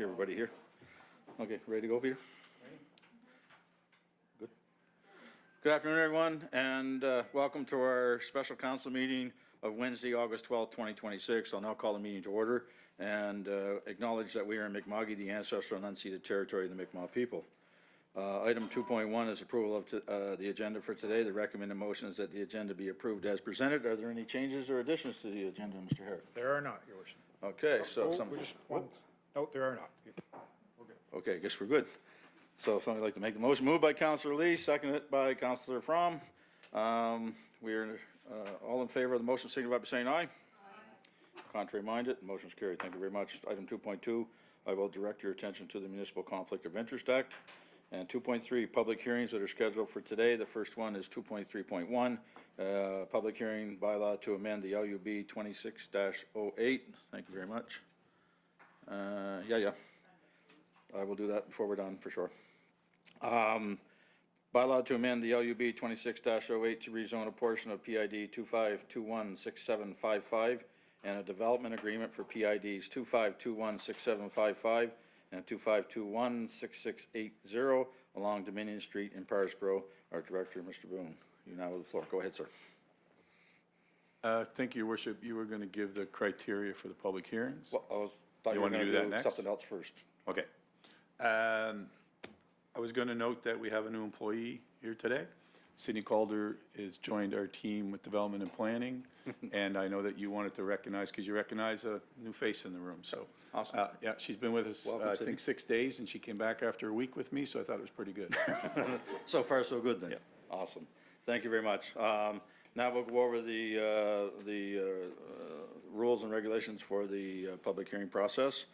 Everybody here? Okay, ready to go, Peter? Good. Good afternoon, everyone, and welcome to our special council meeting of Wednesday, August 12th, 2026. I'll now call the meeting to order and acknowledge that we are in Mi'kma'ki, the ancestral and unceded territory of the Mi'kmaq people. Item 2.1 is approval of the agenda for today. The recommended motion is that the agenda be approved as presented. Are there any changes or additions to the agenda, Mr. Herrick? There are not, Your Worship. Okay, so We just want, no, there are not. We're good. Okay, I guess we're good. So if somebody would like to make the motion, moved by Councillor Lee, seconded by Councillor Fromm. We're all in favor of the motion, signify by saying aye. Aye. Contrary minded, motion is carried. Thank you very much. Item 2.2, I will direct your attention to the Municipal Conflict of Interest Act. And 2.3, public hearings that are scheduled for today. The first one is 2.3.1, public hearing bylaw to amend the LUB 26-08. Thank you very much. Yeah. I will do that before we're done, for sure. Bylaw to amend the LUB 26-08 to rezone a portion of PID 25216755 and a development agreement for PIDs 25216755 and 25216680 along Dominion Street in Parisboro. Our director, Mr. Boone, you now have the floor. Go ahead, sir. Thank you, Your Worship. You were going to give the criteria for the public hearings. Well, thought you were want to do that next? Something else first. Okay. I was going to note that we have a new employee here today. Sydney Calder has joined our team with development and planning, and I know that you wanted to recognize, because you recognize a new face in the room. So, awesome. Yeah, she's been with us, Welcome, I Sydney. think 6 days, and she came back after a week with me, so I thought it was pretty good. So far, so good then. Yeah. Awesome. Thank you very much. Now we'll go over the rules and regulations for the public hearing process.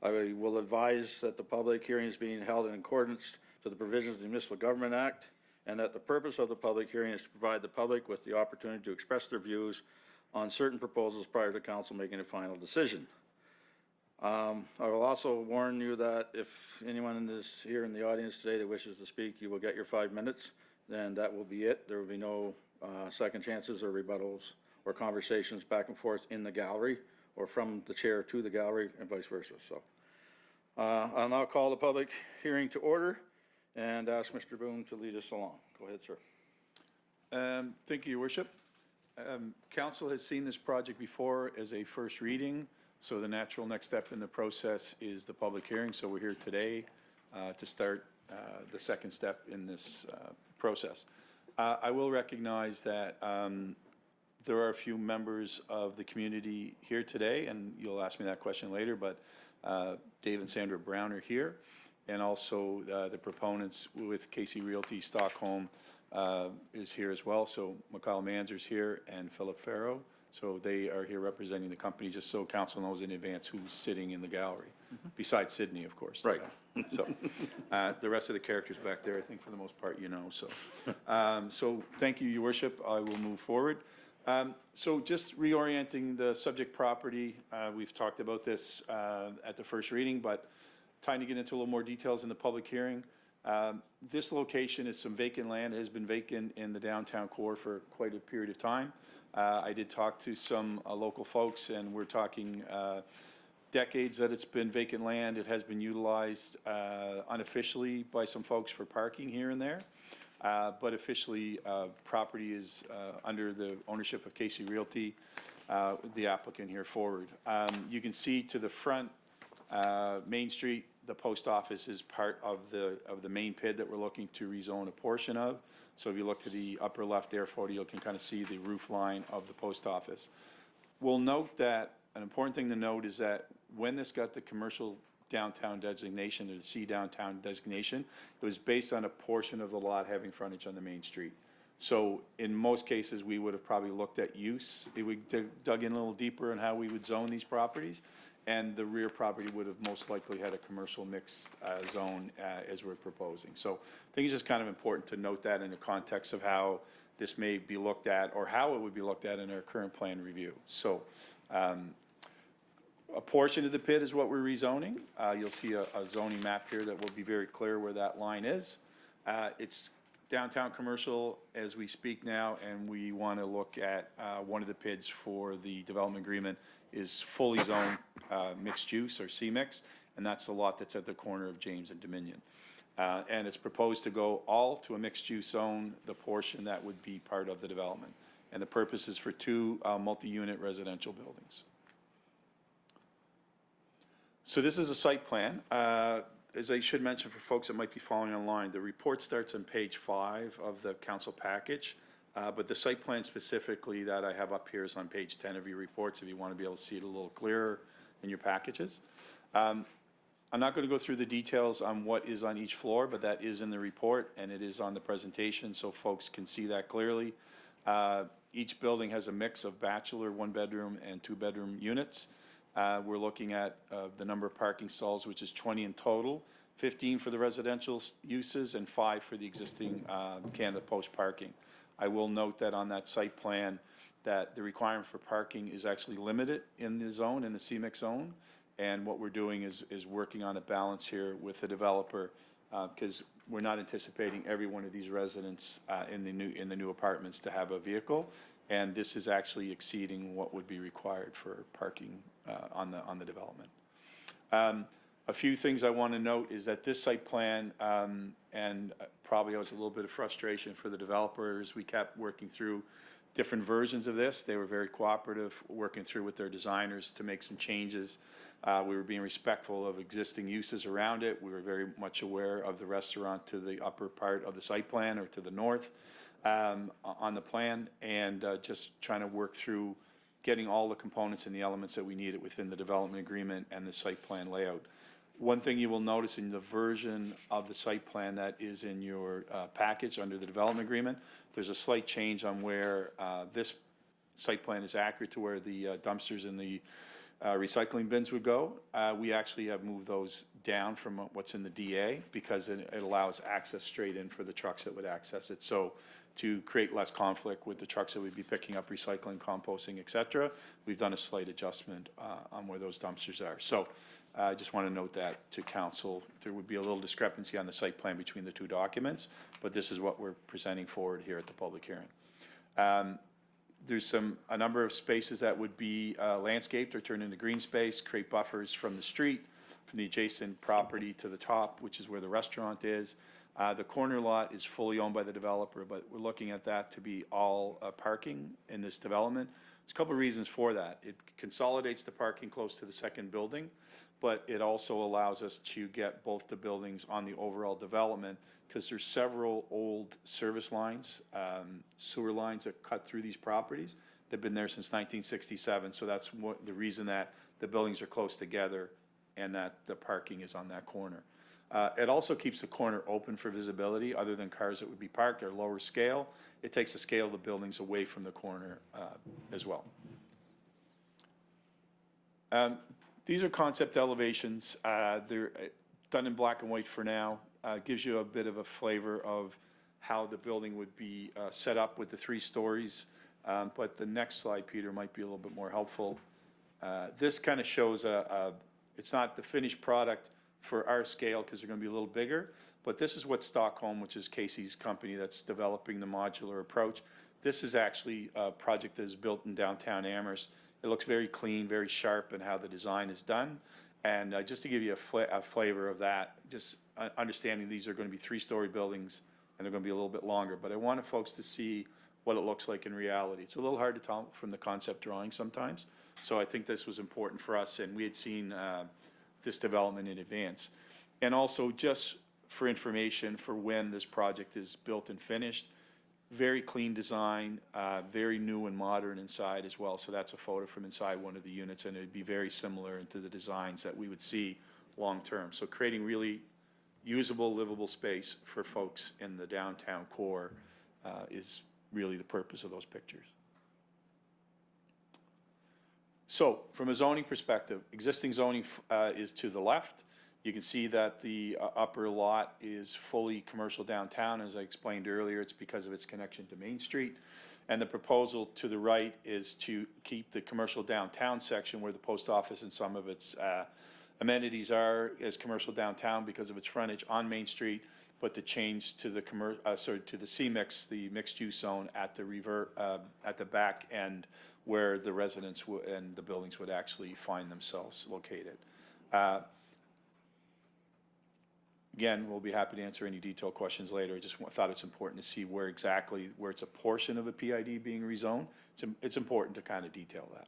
I will advise that the public hearing is being held in accordance to the provisions of the Municipal Government Act, and that the purpose of the public hearing is to provide the public with the opportunity to express their views on certain proposals prior to council making a final decision. I will also warn you that if anyone is here in the audience today that wishes to speak, you will get your 5 minutes, then that will be it. There will be no second chances or rebuttals or conversations back and forth in the gallery or from the chair to the gallery and vice versa. So I'll now call the public hearing to order and ask Mr. Boone to lead us along. Go ahead, sir. Thank you, Your Worship. Council has seen this project before as a first reading, so the natural next step in the process is the public hearing. So we're here today to start the second step in this process. I will recognize that there are a few members of the community here today, and you'll ask me that question later, but Dave and Sandra Brown are here, and also the proponents with KC Realty Stockholm is here as well. So Mikhail Manzer's here and Philip Farrow. So they are here representing the company, just so council knows in advance who's sitting in the gallery, besides Sydney, of course. Right. So the rest of the characters back there, I think for the most part, you know. So, so thank you, Your Worship. I will move forward. So just reorienting the subject property, we've talked about this at the first reading, but time to get into a little more details in the public hearing. This location is some vacant land. It has been vacant in the downtown core for quite a period of time. I did talk to some local folks, and we're talking decades that it's been vacant land. It has been utilized unofficially by some folks for parking here and there. But officially, property is under the ownership of KC Realty, the applicant here forward. You can see to the front, Main Street, the post office is part of the main PID that we're looking to rezone a portion of. So if you look to the upper left there photo, you can kind of see the roof line of the post office. We'll note that an important thing to note is that when this got the commercial downtown designation, or the C downtown designation, it was based on a portion of the lot having frontage on the main street. So in most cases, we would have probably looked at use. We dug in a little deeper on how we would zone these properties, and the rear property would have most likely had a commercial mixed zone as we're proposing. So I think it's just kind of important to note that in the context of how this may be looked at, or how it would be looked at in our current plan review. So a portion of the PID is what we're rezoning. You'll see a zoning map here that will be very clear where that line is. It's downtown commercial as we speak now, and we want to look at, one of the PIDs for the development agreement is fully zoned, mixed use or C-mix, and that's the lot that's at the corner of James and Dominion. And it's proposed to go all to a mixed-use zone, the portion that would be part of the development. And the purpose is for two multi-unit residential buildings. So this is a site plan. As I should mention for folks that might be following online, the report starts on page 5 of the council package, but the site plan specifically that I have up here is on page 10 of your reports if you want to be able to see it a little clearer in your packages. I'm not going to go through the details on what is on each floor, but that is in the report and it is on the presentation so folks can see that clearly. Each building has a mix of bachelor, 1-bedroom and 2-bedroom units. We're looking at the number of parking stalls, which is 20 in total, 15 for the residential uses and 5 for the existing Canada Post parking. I will note that on that site plan that the requirement for parking is actually limited in the zone, in the CMIX zone. And what we're doing is working on a balance here with the developer because we're not anticipating every one of these residents in the new apartments to have a vehicle. And this is actually exceeding what would be required for parking on the development. A few things I want to note is that this site plan, and probably was a little bit of frustration for the developers, we kept working through different versions of this. They were very cooperative, working through with their designers to make some changes. We were being respectful of existing uses around it. We were very much aware of the restaurant to the upper part of the site plan or to the north on the plan, and just trying to work through getting all the components and the elements that we needed within the development agreement and the site plan layout. One thing you will notice in the version of the site plan that is in your package under the development agreement, there's a slight change on where this site plan is accurate to where the dumpsters and the recycling bins would go. We actually have moved those down from what's in the DA because it allows access straight in for the trucks that would access it. So to create less conflict with the trucks that would be picking up recycling, composting, et cetera, we've done a slight adjustment on where those dumpsters are. So I just want to note that to council. There would be a little discrepancy on the site plan between the two documents, but this is what we're presenting forward here at the public hearing. There's a number of spaces that would be landscaped or turned into green space, create buffers from the street, from the adjacent property to the top, which is where the restaurant is. The corner lot is fully owned by the developer, but we're looking at that to be all parking in this development. There's a couple of reasons for that. It consolidates the parking close to the second building, but it also allows us to get both the buildings on the overall development because there's several old service lines, sewer lines that cut through these properties. They've been there since 1967, so that's the reason that the buildings are close together and that the parking is on that corner. It also keeps the corner open for visibility other than cars that would be parked or lower scale. It takes the scale of the buildings away from the corner as well. These are concept elevations. They're done in black and white for now. Gives you a bit of a flavor of how the building would be set up with the 3 stories. But the next slide, Peter, might be a little bit more helpful. This kind of shows it's not the finished product for our scale because they're going to be a little bigger, but this is what Stockholm, which is Casey's company that's developing the modular approach. This is actually a project that is built in downtown Amherst. It looks very clean, very sharp in how the design is done. And just to give you a flavor of that, just understanding these are going to be 3-story buildings and they're going to be a little bit longer, but I wanted folks to see what it looks like in reality. It's a little hard to tell from the concept drawing sometimes, so I think this was important for us, and we had seen this development in advance. And also just for information for when this project is built and finished, very clean design, very new and modern inside as well. So that's a photo from inside one of the units, and it'd be very similar to the designs that we would see long term. So creating really usable, livable space for folks in the downtown core is really the purpose of those pictures. So from a zoning perspective, existing zoning is to the left. You can see that the upper lot is fully commercial downtown. As I explained earlier, it's because of its connection to Main Street. And the proposal to the right is to keep the commercial downtown section where the post office and some of its amenities are as commercial downtown because of its frontage on Main Street, but to change to the to the C-mix, the mixed-use zone at at the back end where the residents and the buildings would actually find themselves located. Again, we'll be happy to answer any detailed questions later. I just thought it's important to see where exactly, where it's a portion of a PID being rezoned. It's important to kind of detail that.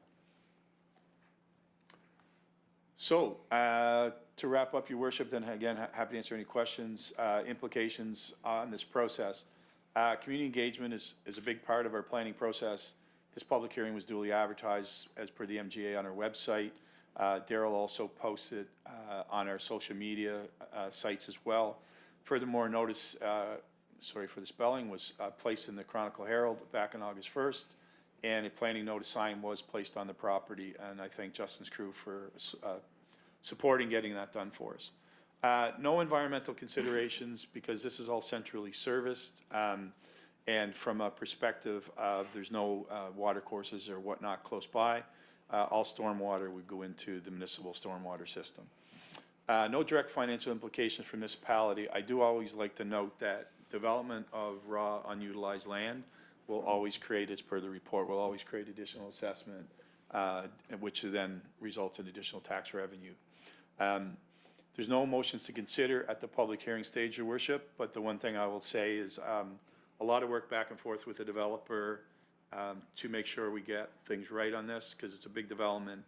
So, to wrap up, Your Worship, then again, happy to answer any questions, implications on this process. Community engagement is a big part of our planning process. This public hearing was duly advertised as per the MGA on our website. Daryl also posted on our social media sites as well. Furthermore, notice, sorry for the spelling, was placed in the Chronicle Herald back on August 1st, and a planning notice sign was placed on the property, and I thank Justin's crew for supporting getting that done for us. No environmental considerations because this is all centrally serviced, and from a perspective of there's no water courses or whatnot close by. All stormwater would go into the municipal stormwater system. No direct financial implications for municipality. I do always like to note that development of raw unutilized land will always create, as per the report, will always create additional assessment, which then results in additional tax revenue. There's no motions to consider at the public hearing stage, Your Worship, but the one thing I will say is a lot of work back and forth with the developer to make sure we get things right on this, because it's a big development.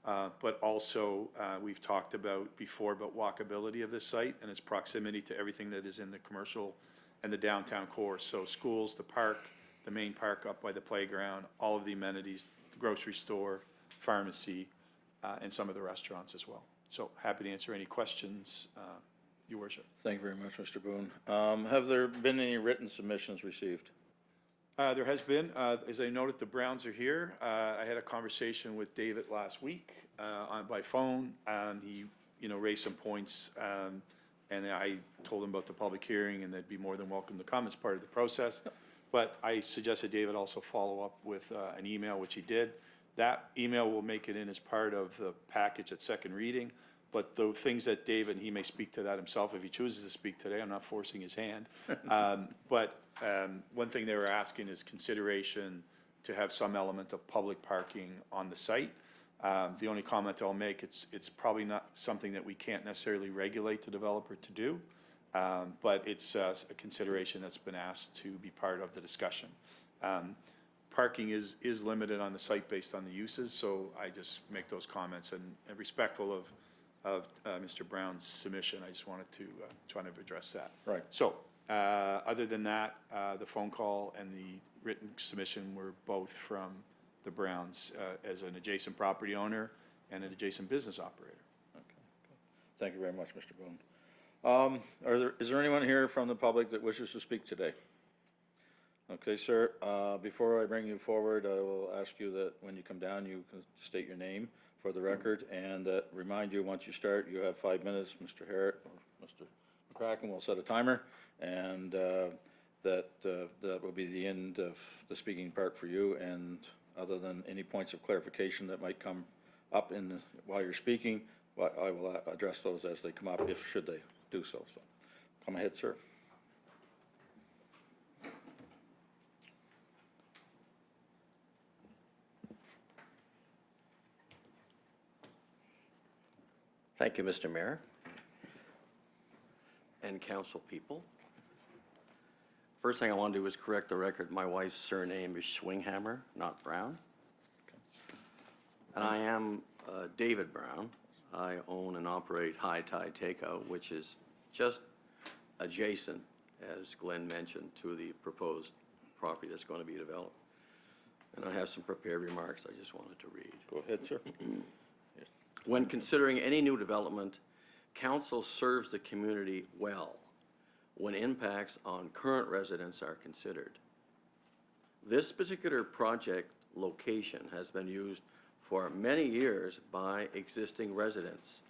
But also, we've talked about before about walkability of this site and its proximity to everything that is in the commercial and the downtown core. So schools, the park, the main park up by the playground, all of the amenities, the grocery store, pharmacy, and some of the restaurants as well. So happy to answer any questions, Your Worship. Thank you very much, Mr. Boone. Have there been any written submissions received? There has been, as I noted, the Browns are here. I had a conversation with David last week by phone, and he, raised some points, and I told him about the public hearing, and they'd be more than welcome to come as part of the process. But I suggested David also follow up with an email, which he did. That email will make it in as part of the package at second reading. But the things that David, and he may speak to that himself if he chooses to speak today, I'm not forcing his hand. But one thing they were asking is consideration to have some element of public parking on the site. The only comment I'll make, it's probably not something that we can't necessarily regulate the developer to do, but it's a consideration that's been asked to be part of the discussion. Parking is limited on the site based on the uses, so I just make those comments and respectful of Mr. Brown's submission. I just wanted to try to address that. Right. So, other than that, the phone call and the written submission were both from the Browns as an adjacent property owner and an adjacent business operator. Okay. Thank you very much, Mr. Boone. Is there anyone here from the public that wishes to speak today? Okay, sir. Before I bring you forward, I will ask you that when you come down, you can state your name for the record, and remind you once you start, you have 5 minutes. Mr. Harrod or Mr. McCracken will set a timer, and that will be the end of the speaking part for you. And other than any points of clarification that might come up while you're speaking, I will address those as they come up, should they do so. So, come ahead, sir. Thank you, Mr. Mayor and council people. First thing I want to do is correct the record. My wife's surname is Schwinghammer, not Brown. And I am David Brown. I own and operate High Tide Takeout, which is just adjacent, as Glenn mentioned, to the proposed property that's going to be developed. And I have some prepared remarks I just wanted to read. Go ahead, sir. When considering any new development, council serves the community well when impacts on current residents are considered. This particular project location has been used for many years by existing residents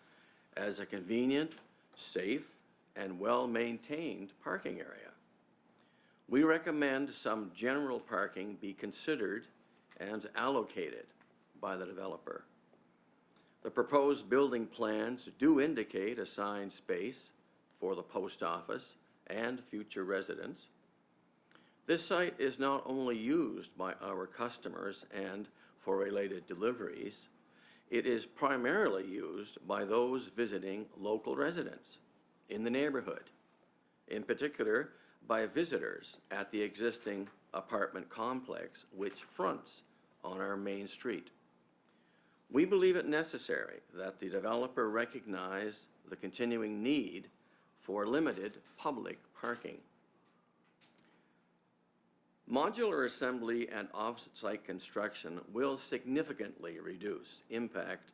as a convenient, safe, and well-maintained parking area. We recommend some general parking be considered and allocated by the developer. The proposed building plans do indicate assigned space for the post office and future residents. This site is not only used by our customers and for related deliveries, it is primarily used by those visiting local residents in the neighborhood, in particular by visitors at the existing apartment complex which fronts on our main street. We believe it necessary that the developer recognize the continuing need for limited public parking. Modular assembly and off-site construction will significantly reduce impact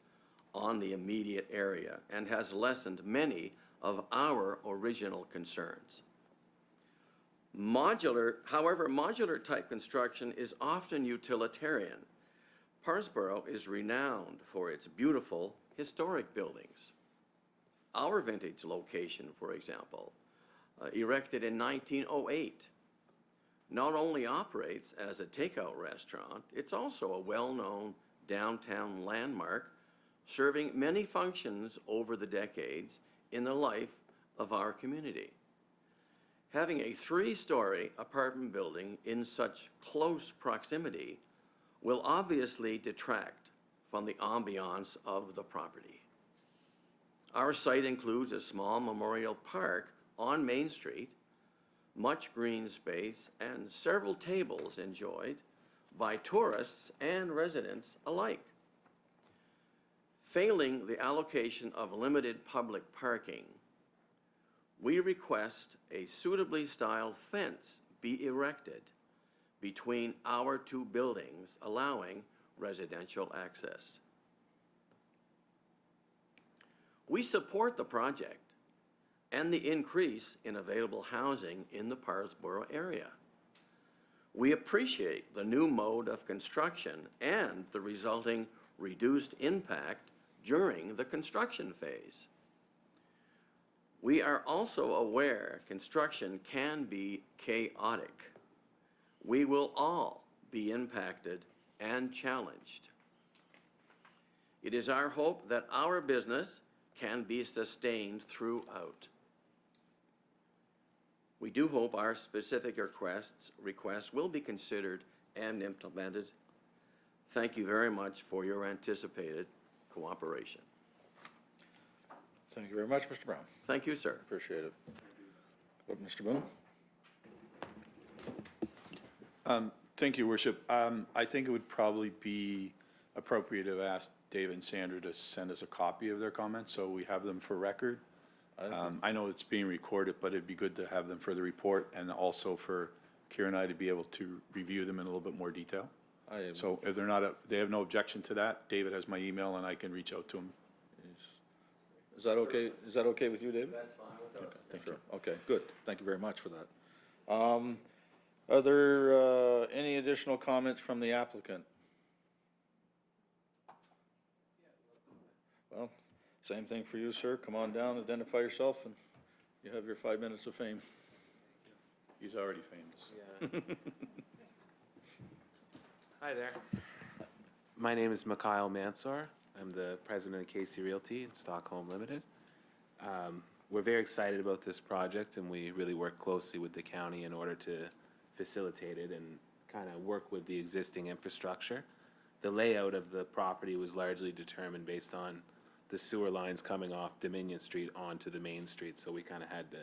on the immediate area and has lessened many of our original concerns. However, modular type construction is often utilitarian. Parsboro is renowned for its beautiful historic buildings. Our vintage location, for example, erected in 1908, not only operates as a takeout restaurant, it's also a well-known downtown landmark, serving many functions over the decades in the life of our community. Having a 3-story apartment building in such close proximity will obviously detract from the ambiance of the property. Our site includes a small memorial park on Main Street, much green space, and several tables enjoyed by tourists and residents alike. Failing the allocation of limited public parking, we request a suitably styled fence be erected between our 2 buildings, allowing residential access. We support the project and the increase in available housing in the Parsboro area. We appreciate the new mode of construction and the resulting reduced impact during the construction phase. We are also aware construction can be chaotic. We will all be impacted and challenged. It is our hope that our business can be sustained throughout. We do hope our specific requests will be considered and implemented. Thank you very much for your anticipated cooperation. Thank you very much, Mr. Brown. Thank you, sir. Appreciate it. But Mr. Boone? Thank you, Worship. I think it would probably be appropriate to ask Dave and Sandra to send us a copy of their comments so we have them for record. I know it's being recorded, but it'd be good to have them for the report and also for Kira and I to be able to review them in a little bit more detail. So if they have no objection to that, David has my email and I can reach out to him. Is that okay? Is that okay with you, David? That's fine with us. Thank Sure. Okay, good. Thank you very much for that. Are there any additional comments from the applicant? Well, same thing for you, sir. Come on down, identify yourself, and you have your 5 minutes of fame. He's already famous. Yeah. Hi there. My name is Mikhail Mansour. I'm the president of Casey Realty in Stockholm Limited. We're very excited about this project, and we really work closely with the county in order to facilitate it and kind of work with the existing infrastructure. The layout of the property was largely determined based on the sewer lines coming off Dominion Street onto the main street, so we kind of had to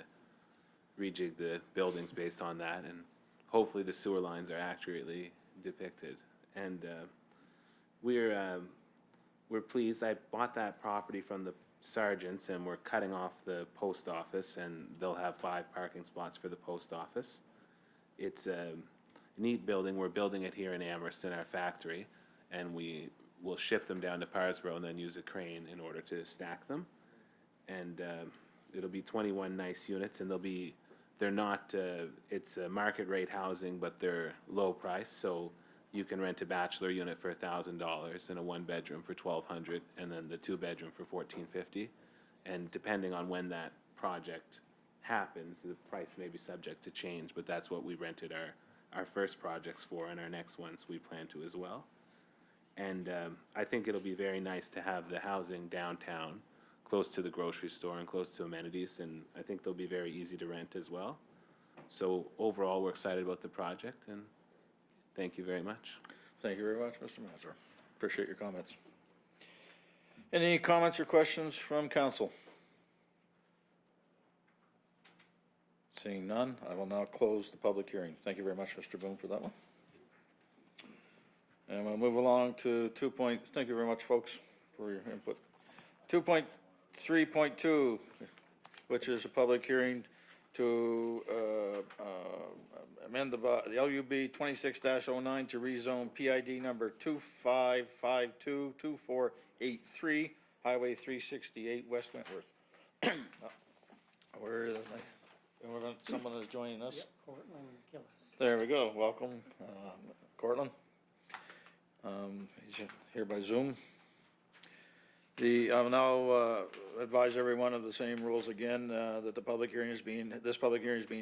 rejig the buildings based on that, and hopefully the sewer lines are accurately depicted. And we're pleased. I bought that property from the Sargents, and we're cutting off the post office, and they'll have 5 parking spots for the post office. It's a neat building. We're building it here in Amherst in our factory, and we will ship them down to Parsboro and then use a crane in order to stack them. And it'll be 21 nice units, and they're not, it's a market rate housing, but they're low price, so you can rent a bachelor unit for $1,000 and a 1-bedroom for $1,200, and then the 2-bedroom for $1,450. And depending on when that project happens, the price may be subject to change, but that's what we rented our first projects for, and our next ones we plan to as well. And I think it'll be very nice to have the housing downtown, close to the grocery store and close to amenities, and I think they'll be very easy to rent as well. So overall, we're excited about the project, and thank you very much. Thank you very much, Mr. Mazur. Appreciate your comments. Any comments or questions from council? Seeing none, I will now close the public hearing. Thank you very much, Mr. Boone, for that one. And we'll move along to thank you very much, folks, for your input. 2.3.2, which is a public hearing to amend the LUB 26-09 to rezone PID number 25522483, Highway 368, West Wentworth. Where is someone is joining us? Yep, Cortland Gillis. There we go. Welcome, Cortland. He's here by Zoom. I'll now advise everyone of the same rules again, that this public hearing is being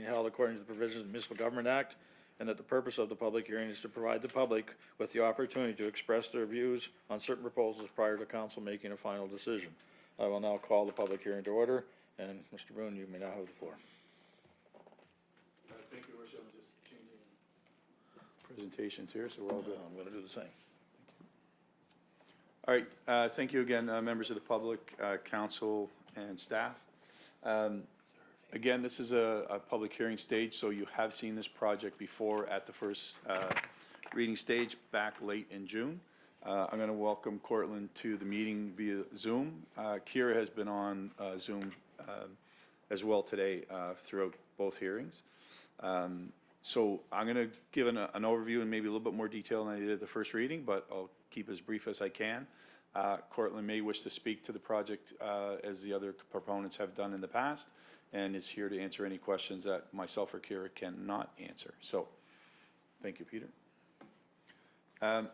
held according to the provisions of the Municipal Government Act, and that the purpose of the public hearing is to provide the public with the opportunity to express their views on certain proposals prior to council making a final decision. I will now call the public hearing to order, and Mr. Boone, you may now have the floor. Thank you, Your Worship. I'm just changing presentations here, so we're all good. I'm going to do the same. All right, thank you again, members of the public, council, and staff. Again, this is a public hearing stage, so you have seen this project before at the first reading stage back late in June. I'm going to welcome Cortland to the meeting via Zoom. Kira has been on Zoom as well today throughout both hearings. So I'm going to give an overview and maybe a little bit more detail than I did at the first reading, but I'll keep as brief as I can. Cortland may wish to speak to the project as the other proponents have done in the past, and is here to answer any questions that myself or Kira cannot answer. So, thank you, Peter.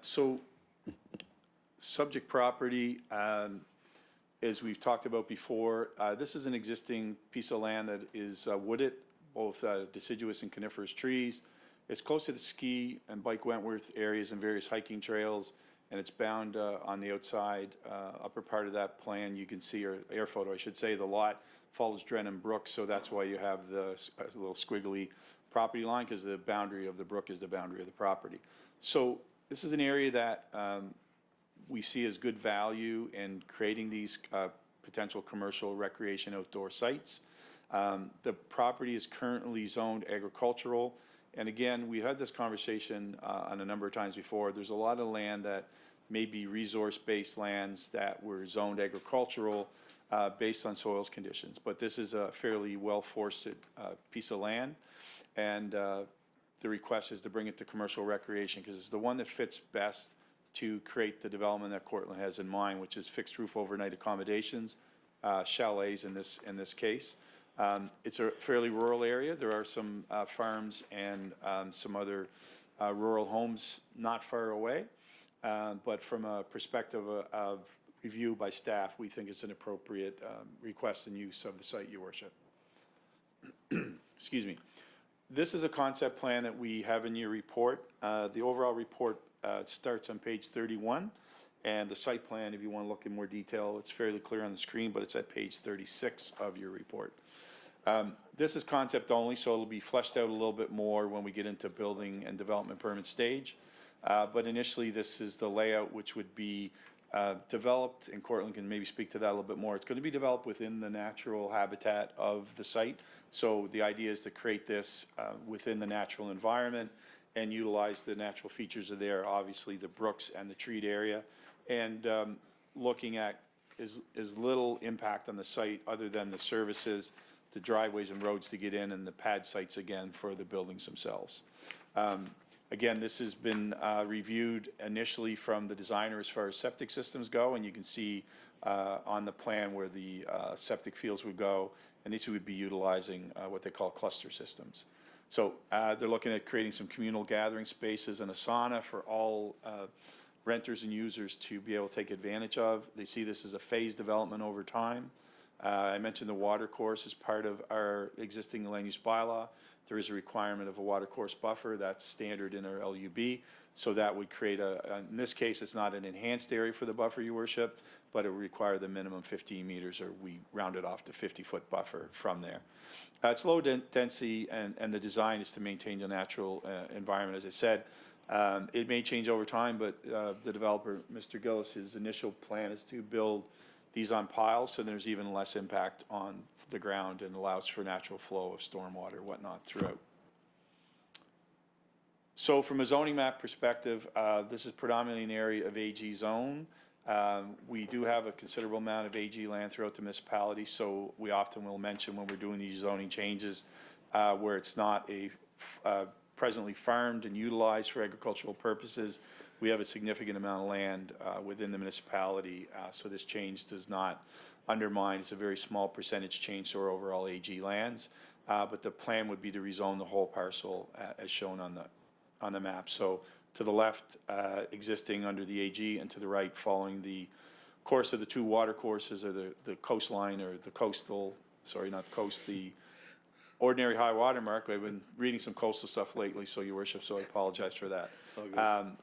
So, subject property, as we've talked about before, this is an existing piece of land that is wooded, both deciduous and coniferous trees. It's close to the ski and bike Wentworth areas and various hiking trails, and it's bound on the outside upper part of that plan. You can see, or air photo, I should say, the lot follows Drennan Brook, so that's why you have the little squiggly property line, because the boundary of the brook is the boundary of the property. So this is an area that we see as good value in creating these potential commercial recreation outdoor sites. The property is currently zoned agricultural, and again, we had this conversation on a number of times before. There's a lot of land that may be resource-based lands that were zoned agricultural based on soils conditions, but this is a fairly well-forested piece of land, and the request is to bring it to commercial recreation because it's the one that fits best to create the development that Cortland has in mind, which is fixed roof overnight accommodations, chalets in this case. It's a fairly rural area. There are some farms and some other rural homes not far away, but from a perspective of review by staff, we think it's an appropriate request and use of the site, Your Worship. Excuse me. This is a concept plan that we have in your report. The overall report starts on page 31, and the site plan, if you want to look in more detail, it's fairly clear on the screen, but it's at page 36 of your report. This is concept only, so it'll be fleshed out a little bit more when we get into building and development permit stage. But initially, this is the layout which would be developed, and Cortland can maybe speak to that a little bit more. It's going to be developed within the natural habitat of the site. So the idea is to create this within the natural environment and utilize the natural features of there, obviously the brooks and the treed area, and looking at as little impact on the site other than the services, the driveways and roads to get in, and the pad sites again for the buildings themselves. Again, this has been reviewed initially from the designer as far as septic systems go, and you can see on the plan where the septic fields would go, and these would be utilizing what they call cluster systems. So they're looking at creating some communal gathering spaces and a sauna for all renters and users to be able to take advantage of. They see this as a phased development over time. I mentioned the water course as part of our existing land use bylaw. There is a requirement of a water course buffer that's standard in our LUB. So that would create in this case, it's not an enhanced area for the buffer, your worship, but it would require the minimum 15 meters, or we round it off to 50-foot buffer from there. It's low density, and the design is to maintain the natural environment, as I said. It may change over time, but the developer, Mr. Gillis, his initial plan is to build these on piles, so there's even less impact on the ground and allows for natural flow of stormwater, whatnot, throughout. So from a zoning map perspective, this is predominantly an area of AG zone. We do have a considerable amount of AG land throughout the municipality, so we often will mention when we're doing these zoning changes where it's not presently farmed and utilized for agricultural purposes. We have a significant amount of land within the municipality, so this change does not undermine. It's a very small percentage change to our overall AG lands, but the plan would be to rezone the whole parcel as shown on the map. So to the left, existing under the AG, and to the right, following the course of the two water courses, or the coastline, or the coastal, sorry, not coast, the ordinary high water mark. I've been reading some coastal stuff lately, so your worship, so I apologize for that.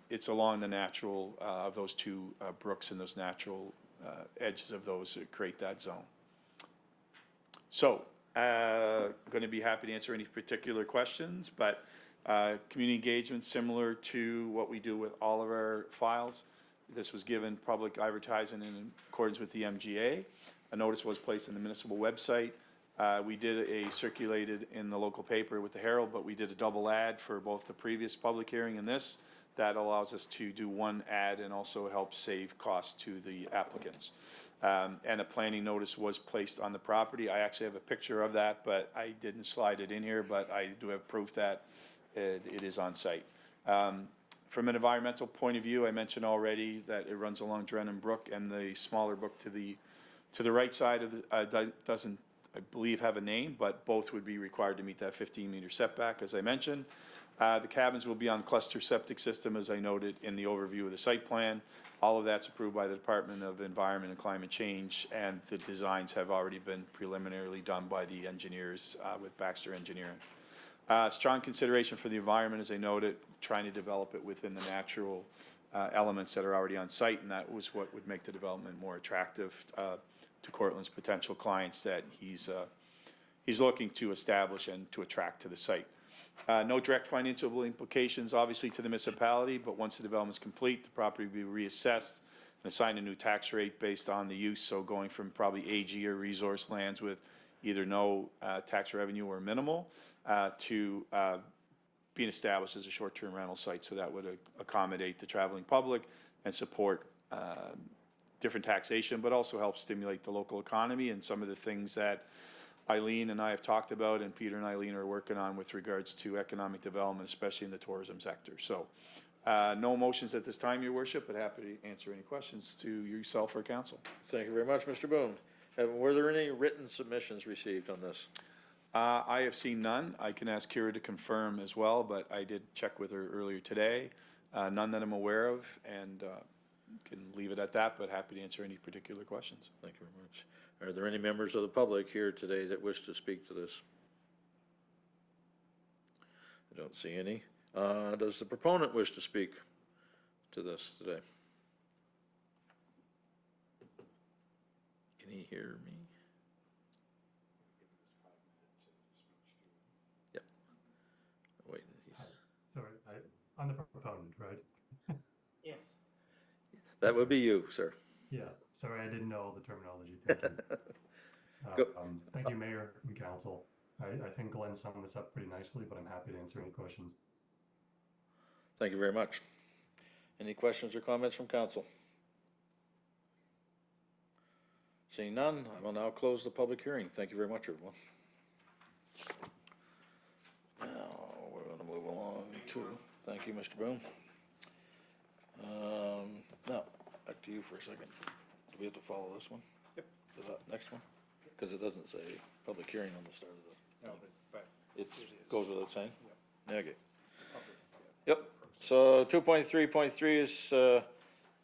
It's along the natural of those two brooks, and those natural edges of those that create that zone. So, going to be happy to answer any particular questions, but community engagement, similar to what we do with all of our files. This was given public advertising in accordance with the MGA. A notice was placed in the municipal website. We did circulated in the local paper with the Herald, but we did a double ad for both the previous public hearing and this. That allows us to do one ad and also helps save costs to the applicants. And a planning notice was placed on the property. I actually have a picture of that, but I didn't slide it in here, but I do have proof that it is on site. From an environmental point of view, I mentioned already that it runs along Drennan Brook, and the smaller brook to the right side of the doesn't, I believe, have a name, but both would be required to meet that 15-meter setback, as I mentioned. The cabins will be on cluster septic system, as I noted in the overview of the site plan. All of that's approved by the Department of Environment and Climate Change, and the designs have already been preliminarily done by the engineers with Baxter Engineering. Strong consideration for the environment, as I noted, trying to develop it within the natural elements that are already on site, and that was what would make the development more attractive to Cortland's potential clients that he's looking to establish and to attract to the site. No direct financial implications, obviously, to the municipality, but once the development is complete, the property will be reassessed and assigned a new tax rate based on the use, so going from probably AG or resource lands with either no tax revenue or minimal to being established as a short-term rental site, so that would accommodate the traveling public and support different taxation, but also help stimulate the local economy and some of the things that Eileen and I have talked about, and Peter and Eileen are working on with regards to economic development, especially in the tourism sector. So no motions at this time, your worship, but happy to answer any questions to yourself or council. Thank you very much, Mr. Boone. Were there any written submissions received on this? I have seen none. I can ask Kira to confirm as well, but I did check with her earlier today. None that I'm aware of, and can leave it at that, but happy to answer any particular questions. Thank you very much. Are there any members of the public here today that wish to speak to this? I don't see any. Does the proponent wish to speak to this today? Can he hear me? Yep. Waiting. Sorry, I'm the proponent, right? Yes. That would be you, sir. Yeah, sorry, I didn't know all the terminology. Thank Go. you. Thank you, Mayor and Council. I think Glenn summed this up pretty nicely, but I'm happy to answer any questions. Thank you very much. Any questions or comments from council? Seeing none, I will now close the public hearing. Thank you very much, everyone. Now, we're going to move along to, thank you, Mr. Boone. Now, back to you for a second. Do we have to follow this one? Yep. The next one? Because it doesn't say public hearing on the start of the, No, but it goes without saying? Okay. Yep. So 2.3.3 is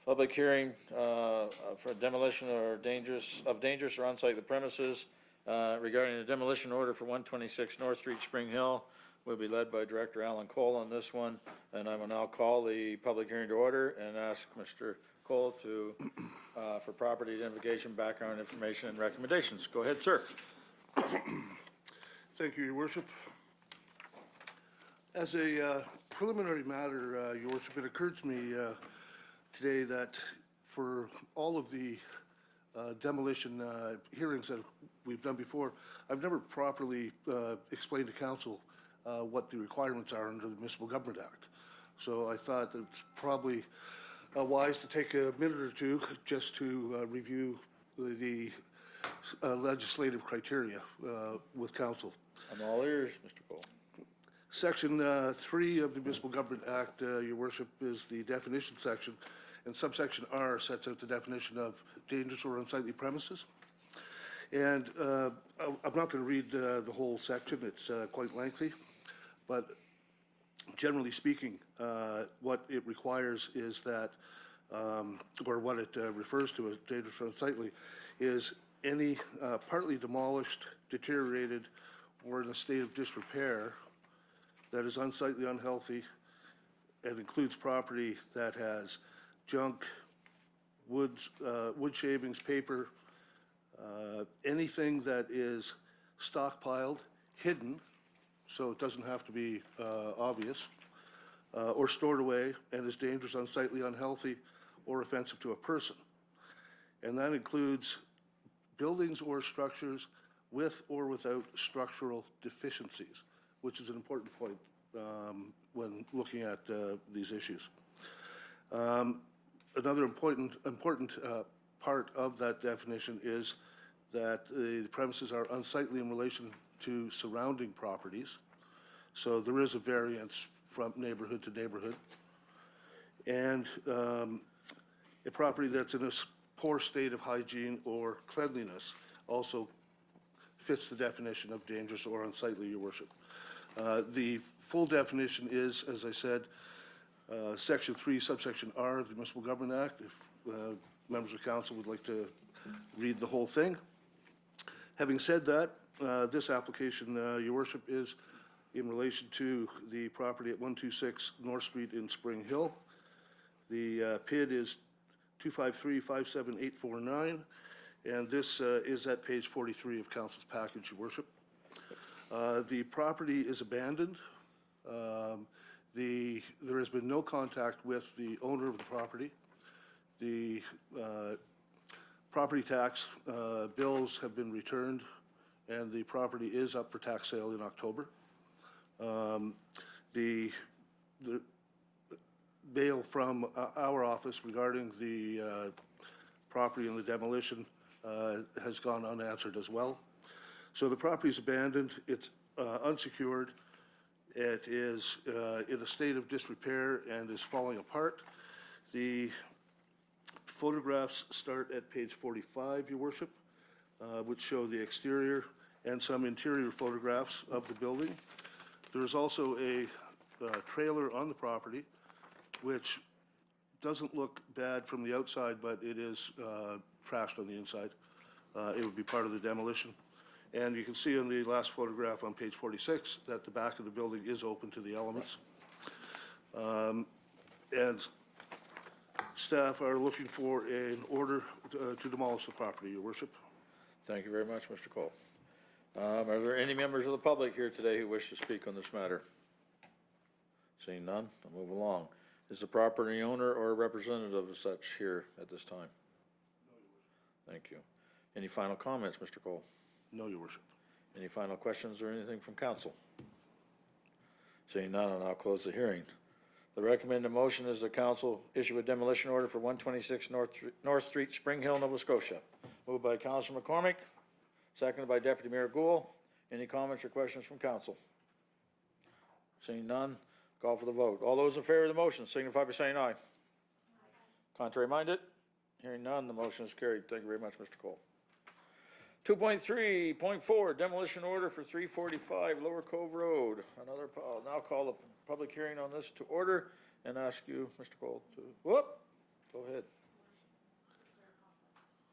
public hearing for demolition or dangerous or on-site premises regarding the demolition order for 126 North Street, Spring Hill. will be led by Director Alan Cole on this one, and I will now call the public hearing to order and ask Mr. Cole to, for property identification, background information, and recommendations. Go ahead, sir. Thank you, Your Worship. As a preliminary matter, Your Worship, it occurred to me today that for all of the demolition hearings that we've done before, I've never properly explained to council what the requirements are under the Municipal Government Act. So I thought it's probably wise to take a minute or two just to review the legislative criteria with council. I'm all ears, Mr. Cole. Section 3 of the Municipal Government Act, Your Worship, is the definition section, and subsection R sets out the definition of dangerous or unsightly premises. And I'm not going to read the whole section, it's quite lengthy, but generally speaking, what it requires is that, or what it refers to as dangerous or unsightly, is any partly demolished, deteriorated, or in a state of disrepair that is unsightly, unhealthy, and includes property that has junk, wood shavings, paper, anything that is stockpiled, hidden, so it doesn't have to be obvious, or stored away and is dangerous, unsightly, unhealthy, or offensive to a person. And that includes buildings or structures with or without structural deficiencies, which is an important point when looking at these issues. Another important part of that definition is that the premises are unsightly in relation to surrounding properties. So there is a variance from neighborhood to neighborhood. And a property that's in a poor state of hygiene or cleanliness also fits the definition of dangerous or unsightly, Your Worship. The full definition is, as I said, Section 3, subsection R of the Municipal Government Act, if members of council would like to read the whole thing. Having said that, this application, Your Worship, is in relation to the property at 126 North Street in Spring Hill. The PID is 253-57849, and this is at page 43 of council's package, Your Worship. The property is abandoned. There has been no contact with the owner of the property. The property tax bills have been returned, and the property is up for tax sale in October. The bail from our office regarding the property and the demolition has gone unanswered as well. So the property is abandoned, it's unsecured, it is in a state of disrepair and is falling apart. The photographs start at page 45, Your Worship, which show the exterior and some interior photographs of the building. There is also a trailer on the property, which doesn't look bad from the outside, but it is trashed on the inside. It would be part of the demolition. And you can see in the last photograph on page 46 that the back of the building is open to the elements. And staff are looking for an order to demolish the property, Your Worship. Thank you very much, Mr. Cole. Are there any members of the public here today who wish to speak on this matter? Seeing none, I'll move along. Is the property owner or a representative of such here at this time? No, Your Worship. Thank you. Any final comments, Mr. Cole? No, Your Worship. Any final questions or anything from council? Seeing none, I'll now close the hearing. The recommended motion is the council issue a demolition order for 126 North Street, Spring Hill, Nova Scotia. Moved by Councilor McCormick, seconded by Deputy Mayor Gould. Any comments or questions from council? Seeing none, call for the vote. All those in favor of the motion signify by saying aye. Aye. Contrary minded? Hearing none, the motion is carried. Thank you very much, Mr. Cole. 2.3.4, demolition order for 345 Lower Cove Road. I'll now call the public hearing on this to order and ask you, Mr. Cole, to, go ahead.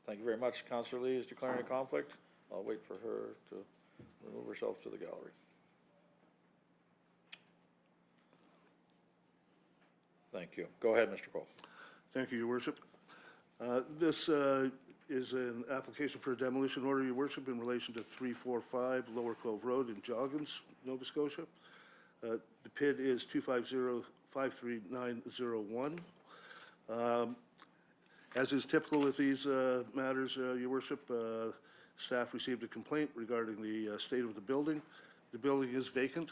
Thank you very much. Councillor Lee is declaring a conflict. I'll wait for her to remove herself to the gallery. Thank you. Go ahead, Mr. Cole. Thank you, Your Worship. This is an application for a demolition order, Your Worship, in relation to 345 Lower Cove Road in Joggins, Nova Scotia. The PID is 250-53901. As is typical with these matters, Your Worship, staff received a complaint regarding the state of the building. The building is vacant.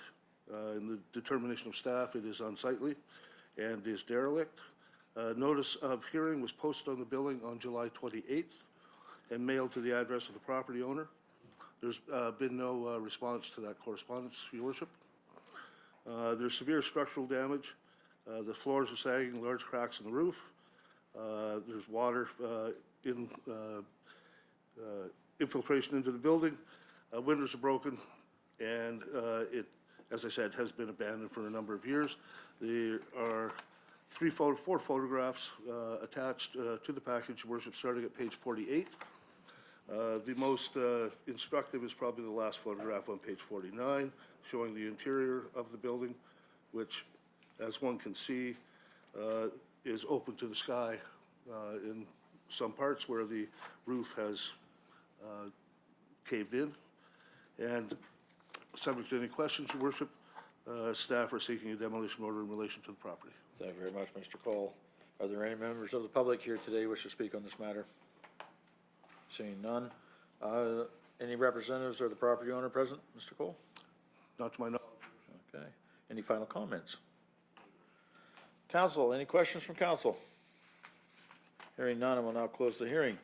In the determination of staff, it is unsightly and is derelict. Notice of hearing was posted on the building on July 28th and mailed to the address of the property owner. There's been no response to that correspondence, Your Worship. There's severe structural damage. The floors are sagging, large cracks in the roof. There's water infiltration into the building. Windows are broken, and it, as I said, has been abandoned for a number of years. There are four photographs attached to the package, Your Worship, starting at page 48. The most instructive is probably the last photograph on page 49, showing the interior of the building, which, as one can see, is open to the sky in some parts where the roof has caved in. And subject to any questions, Your Worship, staff are seeking a demolition order in relation to the property. Thank you very much, Mr. Cole. Are there any members of the public here today who wish to speak on this matter? Seeing none. Any representatives of the property owner present, Mr. Cole? Not to my knowledge. Okay. Any final comments? Council, any questions from council? Hearing none, I will now close the hearing.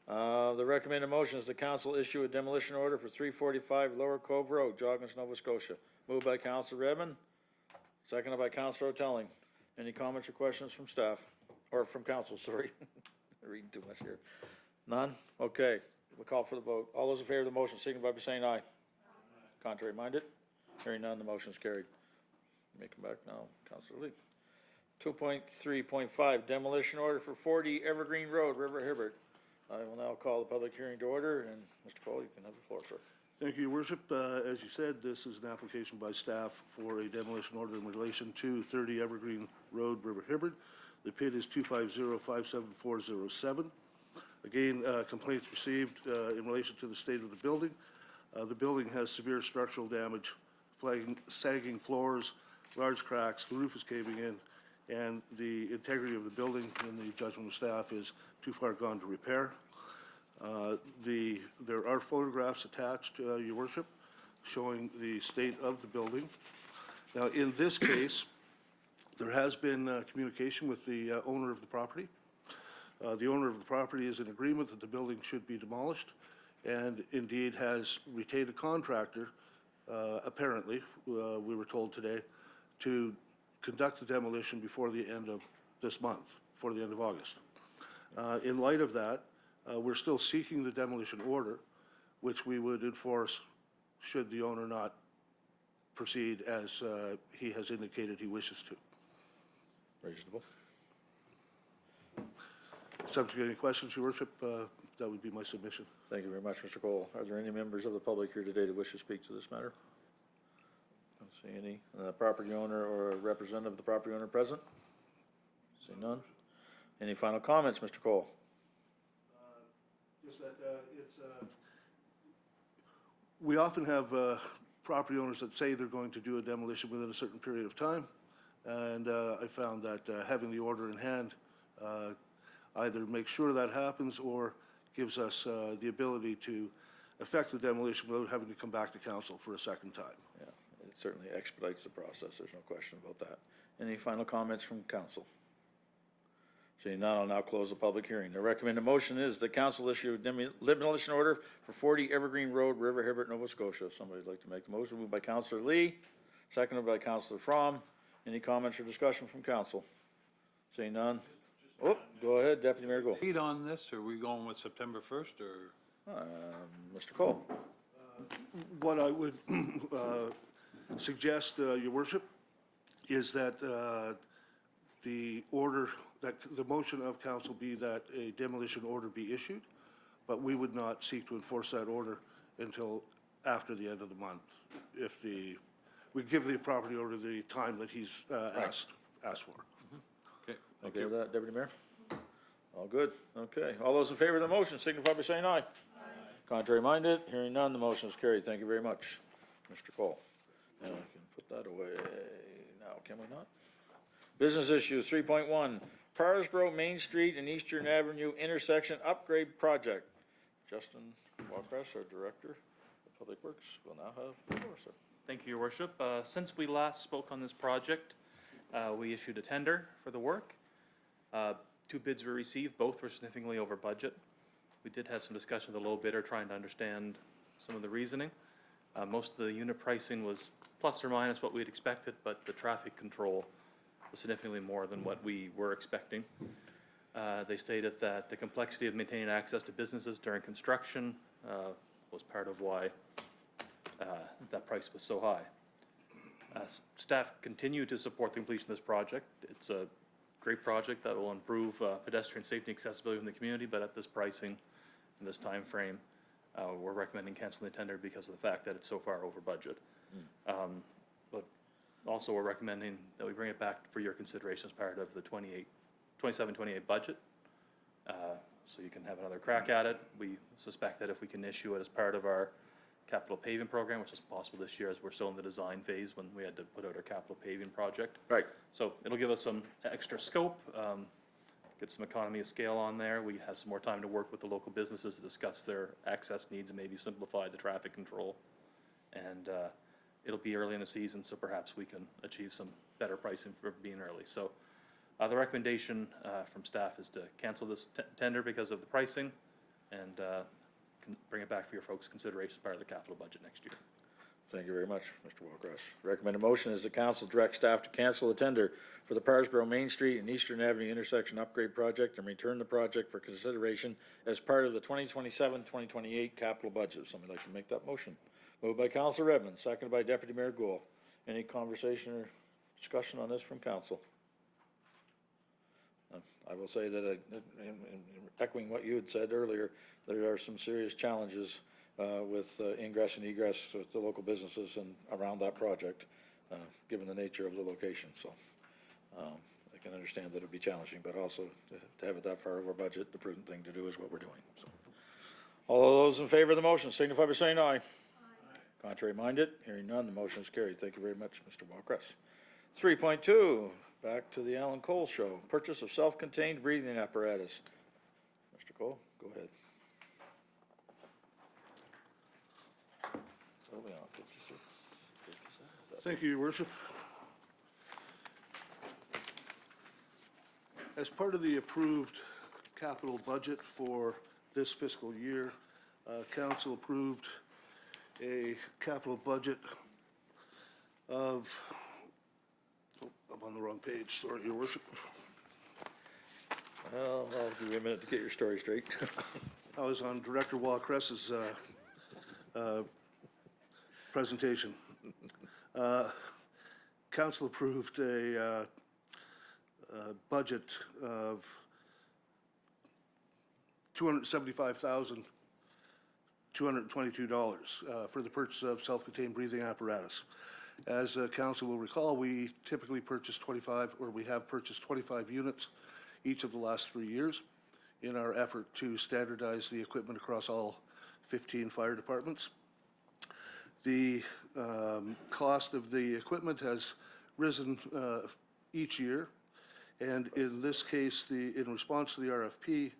The recommended motion is the council issue a demolition order for 345 Lower Cove Road, Joggins, Nova Scotia. Moved by Councilor Redmond, seconded by Councilor O'Telling. Any comments or questions from staff, or from council, sorry. I'm reading too much here. None? Okay, we'll call for the vote. All those in favor of the motion signify by saying aye. Contrary minded? Hearing none, the motion is carried. You may come back now, Councilor Lee. 2.3.5, demolition order for 40 Evergreen Road, River Hibbert. I will now call the public hearing to order, and Mr. Cole, you can have the floor, sir. Thank you, Your Worship. As you said, this is an application by staff for a demolition order in relation to 30 Evergreen Road, River Hibbert. The PID is 250-57407. Again, complaints received in relation to the state of the building. The building has severe structural damage, sagging floors, large cracks, the roof is caving in, and the integrity of the building, in the judgment of staff, is too far gone to repair. There are photographs attached, Your Worship, showing the state of the building. Now, in this case, there has been communication with the owner of the property. The owner of the property is in agreement that the building should be demolished, and indeed has retained a contractor, apparently, we were told today, to conduct the demolition before the end of this month, before the end of August. In light of that, we're still seeking the demolition order, which we would enforce should the owner not proceed as he has indicated he wishes to. Reasonable. Subject to any questions, Your Worship, that would be my submission. Thank you very much, Mr. Cole. Are there any members of the public here today that wish to speak to this matter? Don't see any. Property owner or a representative of the property owner present? See none. Any final comments, Mr. Cole? Just that we often have property owners that say they're going to do a demolition within a certain period of time, and I found that having the order in hand either makes sure that happens or gives us the ability to effect the demolition without having to come back to council for a second time. Yeah, it certainly expedites the process. There's no question about that. Any final comments from council? Seeing none, I'll now close the public hearing. The recommended motion is the council issue a demolition order for 40 Evergreen Road, River Hibbert, Nova Scotia. If somebody'd like to make the motion, moved by Councilor Lee, seconded by Councilor Fromm. Any comments or discussion from council? Seeing none. Oh, go ahead, Deputy Mayor Gould. Date on this, are we going with September 1st, or? Mr. Cole. What I would suggest, Your Worship, is that the motion of council be that a demolition order be issued, but we would not seek to enforce that order until after the end of the month. If we give the property owner the time that he's asked for. Okay with that, Deputy Mayor? All good, okay. All those in favor of the motion signify by saying aye. Aye. Contrary minded, hearing none, the motion is carried. Thank you very much, Mr. Cole. And we can put that away now, can we not? Business issues, 3.1, Parsboro Main Street and Eastern Avenue intersection upgrade project. Justin Walkress, our Director of Public Works, will now have the floor, sir. Thank you, Your Worship. Since we last spoke on this project, we issued a tender for the work. 2 bids were received, both were significantly over budget. We did have some discussion with the low bidder trying to understand some of the reasoning. Most of the unit pricing was plus or minus what we had expected, but the traffic control was significantly more than what we were expecting. They stated that the complexity of maintaining access to businesses during construction was part of why that price was so high. Staff continue to support the completion of this project. It's a great project that will improve pedestrian safety and accessibility in the community, but at this pricing and this time frame, we're recommending canceling the tender because of the fact that it's so far over budget. But also we're recommending that we bring it back for your consideration as part of the 27-28 budget, so you can have another crack at it. We suspect that if we can issue it as part of our capital paving program, which is possible this year as we're still in the design phase when we had to put out our capital paving project. Right. So it'll give us some extra scope, get some economy of scale on there. We have some more time to work with the local businesses to discuss their access needs and maybe simplify the traffic control. And it'll be early in the season, so perhaps we can achieve some better pricing for being early. So the recommendation from staff is to cancel this tender because of the pricing and bring it back for your folks' consideration as part of the capital budget next year. Thank you very much, Mr. Walkress. Recommended motion is the council direct staff to cancel the tender for the Parsboro Main Street and Eastern Avenue intersection upgrade project and return the project for consideration as part of the 2027-2028 capital budget. Somebody like to make that motion? Moved by Councilor Redmond, seconded by Deputy Mayor Gould. Any conversation or discussion on this from council? I will say that, in echoing what you had said earlier, there are some serious challenges with ingress and egress with the local businesses and around that project, given the nature of the location. So I can understand that it'd be challenging, but also to have it that far over budget, the prudent thing to do is what we're doing. So, all of those in favor of the motion signify by saying aye. Aye. Contrary minded, hearing none, the motion is carried. Thank you very much, Mr. Walkress. 3.2. Back to the Alan Cole Show. Purchase of self-contained breathing apparatus. Mr. Cole, go ahead. Thank you, Your Worship. As part of the approved capital budget for this fiscal year, Council approved a capital budget of, I'm on the wrong page, sorry, Your Worship. Well, I'll give you a minute to get your story straight. I was on Director Walkress's presentation. Council approved a budget of $275,222 for the purchase of self-contained breathing apparatus. As Council will recall, we typically purchase 25, or we have purchased 25 units each of the last 3 years in our effort to standardize the equipment across all 15 fire departments. The cost of the equipment has risen each year, and in this case, in response to the RFP,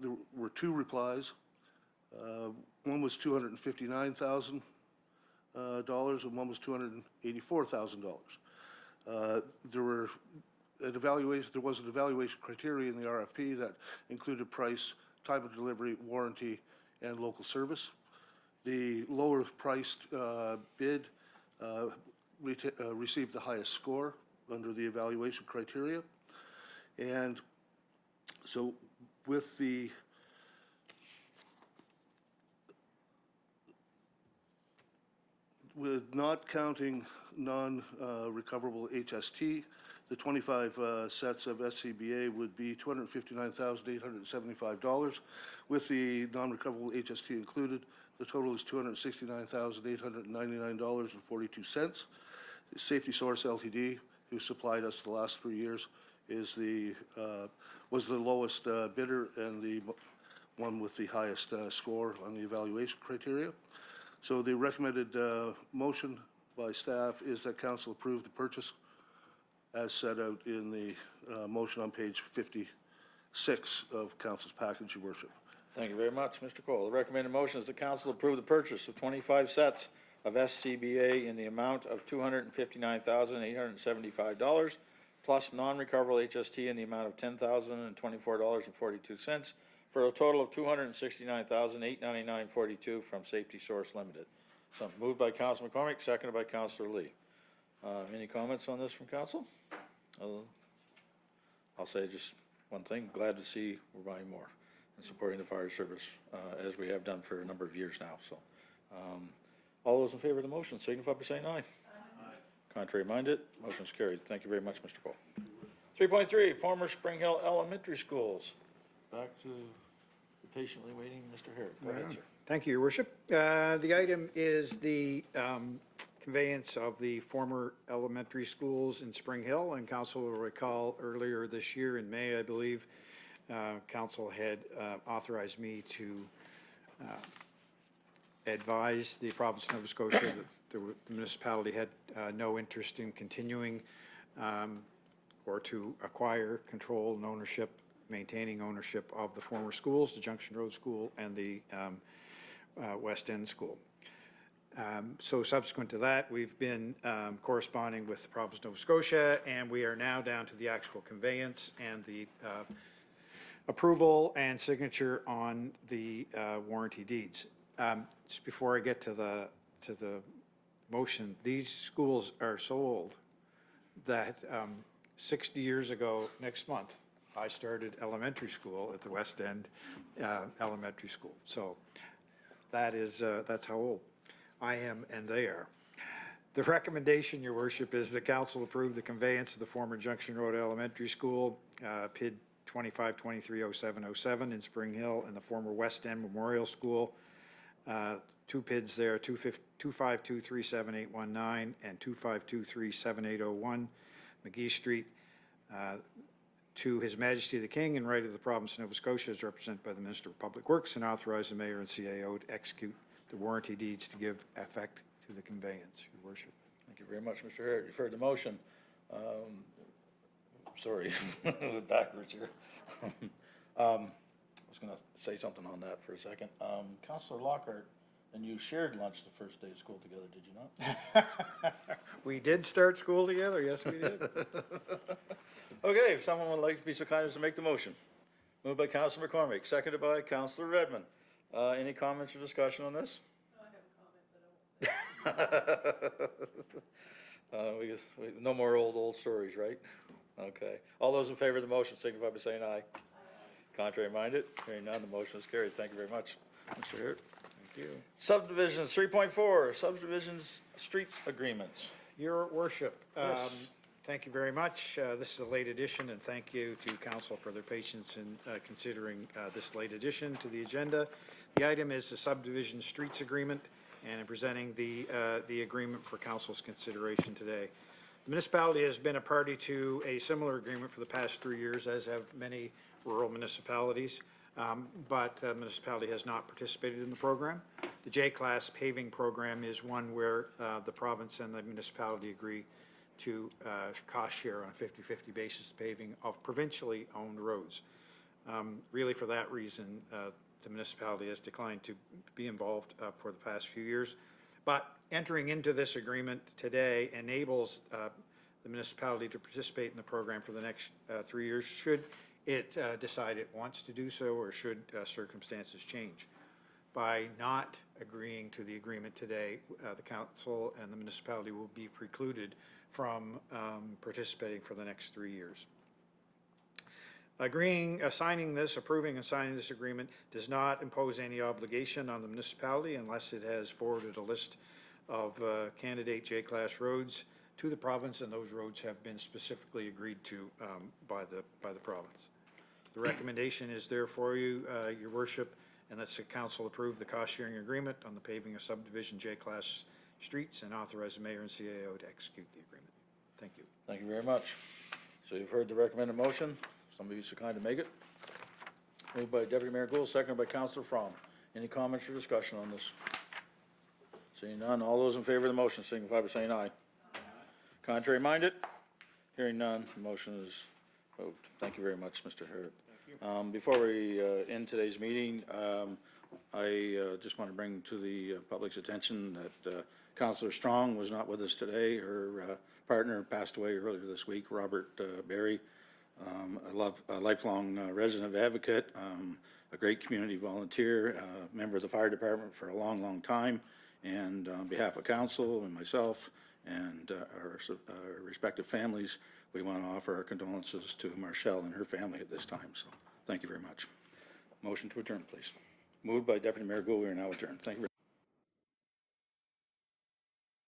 there were 2 replies. One was $259,000, and one was $284,000. There was an evaluation criteria in the RFP that included price, time of delivery, warranty, and local service. The lower priced bid received the highest score under the evaluation criteria. And so with not counting non-recoverable HST, the 25 sets of SCBA would be $259,875. With the non-recoverable HST included, the total is $269,899.42. Safety Source Ltd., who supplied us the last 3 years, was the lowest bidder and the one with the highest score on the evaluation criteria. So the recommended motion by staff is that council approve the purchase as set out in the motion on page 56 of council's package, your worship. Thank you very much, Mr. Cole. The recommended motion is the council approve the purchase of 25 sets of SCBA in the amount of $259,875, plus non-recoverable HST in the amount of $10,024.42, for a total of $269,899.42 from Safety Source Limited. So moved by Councilor McCormick, seconded by Councilor Lee. Any comments on this from council? I'll say just one thing, glad to see we're buying more and supporting the fire service, as we have done for a number of years now, so. All those in favor of the motion signify by saying aye. Aye. Contrary minded, motion is carried. Thank you very much, Mr. Cole. 3.3, former Spring Hill Elementary Schools. Back to the patiently waiting Mr. Herrick. Go ahead, sir. Thank you, your worship. The item is the conveyance of the former elementary schools in Spring Hill, and council will recall earlier this year in May, I believe, council had authorized me to advise the province of Nova Scotia that the municipality had no interest in continuing or to acquire, control, and ownership, maintaining ownership of the former schools, the Junction Road School and the West End School. So subsequent to that, we've been corresponding with the province of Nova Scotia, and we are now down to the actual conveyance and the approval and signature on the warranty deeds. Just before I get to the motion, these schools are so old that 60 years ago next month, I started elementary school at the West End Elementary School. So that is that's how old I am and they are. The recommendation, your worship, is the council approve the conveyance of the former Junction Road Elementary School, PID 25230707 in Spring Hill, and the former West End Memorial School, two PIDs there, 25237819 and 25237801 McGee Street, to His Majesty the King in right of the province of Nova Scotia as represented by the Minister of Public Works, and authorize the mayor and CAO to execute the warranty deeds to give effect to the conveyance, your worship. Thank you very much, Mr. Herrick. You've heard the motion. Sorry, backwards here. I was going to say something on that for a second. Councillor Lockhart and you shared lunch the first day of school together, did you not? We did start school together, yes we did. Okay, if someone would like to be so kind as to make the motion. Moved by Councillor McCormick, seconded by Councillor Redmond. Any comments or discussion on this? I have a comment, but no more old stories, right? Okay. All those in favor of the motion signify by saying aye. Aye. Contrary minded? Hearing none, the motion is carried. Thank you very much, Mr. Hurt. Thank you. Subdivisions 3.4, subdivisions streets agreements. Your worship, Yes. thank you very much. This is a late addition, and thank you to council for their patience in considering this late addition to the agenda. The item is the subdivision streets agreement, and I'm presenting the agreement for council's consideration today. The municipality has been a party to a similar agreement for the past 3 years, as have many rural municipalities, but the municipality has not participated in the program. The J-Class paving program is one where the province and the municipality agree to cost share on a 50-50 basis paving of provincially owned roads. Really for that reason, the municipality has declined to be involved for the past few years. But entering into this agreement today enables the municipality to participate in the program for the next 3 years, should it decide it wants to do so, or should circumstances change. By not agreeing to the agreement today, the council and the municipality will be precluded from participating for the next 3 years. Approving and signing this agreement does not impose any obligation on the municipality unless it has forwarded a list of candidate J-Class roads to the province, and those roads have been specifically agreed to by the province. The recommendation is there for you, your worship, and that the council approve the cost sharing agreement on the paving of subdivision J-Class streets and authorize the mayor and CAO to execute the agreement. Thank you. Thank you very much. So you've heard the recommended motion. Somebody be so kind to make it. Moved by Deputy Mayor Gould, seconded by Councilor Fromm. Any comments or discussion on this? Seeing none, all those in favor of the motion signify by saying aye. Contrary minded? Hearing none, the motion is moved. Thank you very much, Mr. Harrod. Before we end today's meeting, I just want to bring to the public's attention that Councilor Strong was not with us today. Her partner passed away earlier this week, Robert Berry, a lifelong resident advocate, a great community volunteer, member of the fire department for a long, long time. And on behalf of council and myself and our respective families, we want to offer our condolences to Marshall and her family at this time. So thank you very much. Motion to adjourn, please. Moved by Deputy Mayor Gould. We are now adjourned. Thank you very much.